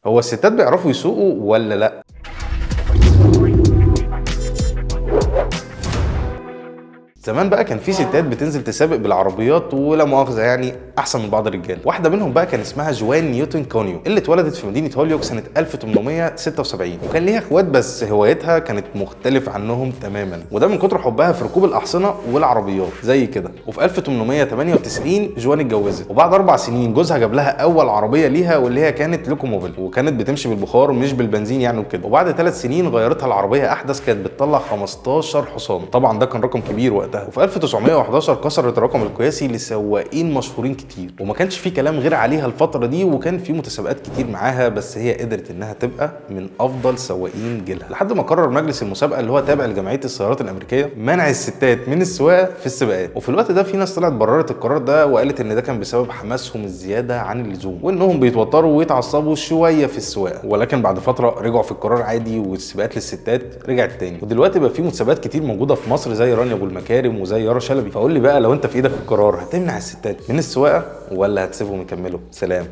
هو الستات بيعرفوا يسوقوا ولا لا؟ زمان بقى كان في ستات بتنزل تسابق بالعربيات ولا مؤاخذه يعني احسن من بعض الرجال. واحده منهم بقى كان اسمها جوان نيوتن كونيو اللي اتولدت في مدينه هوليوك سنه 1876، وكان ليها اخوات بس هوايتها كانت مختلف عنهم تماما، وده من كتر حبها في ركوب الاحصنه والعربيات زي كده. وفي 1898 جوان اتجوزت، وبعد 4 سنين جوزها جاب لها اول عربيه ليها واللي هي كانت لوكوموبيل، وكانت بتمشي بالبخار مش بالبنزين يعني وكده. وبعد 3 سنين غيرتها العربيه احدث، كانت بتطلع 15 حصان، طبعا ده كان رقم كبير وقتها. وفي 1911 كسرت الرقم القياسي لسواقين مشهورين كتير، وما كانش في كلام غير عليها الفتره دي، وكان في متسابقات كتير معاها، بس هي قدرت انها تبقى من افضل سواقين جيلها، لحد ما قرر مجلس المسابقه اللي هو تابع لجمعيه السيارات الامريكيه منع الستات من السواقه في السباقات. وفي الوقت ده في ناس طلعت بررت القرار ده وقالت ان ده كان بسبب حماسهم الزياده عن اللزوم، وانهم بيتوتروا ويتعصبوا شويه في السواقه. ولكن بعد فتره رجعوا في القرار عادي، والسباقات للستات رجعت تاني، ودلوقتي بقى في مسابقات كتير موجوده في مصر زي رانيا ابو المكارم وزي يارا شلبي. فقول لي بقى، لو انت في ايدك القرار هتمنع الستات من السواقه ولا هتسيبهم يكملوا؟ سلام.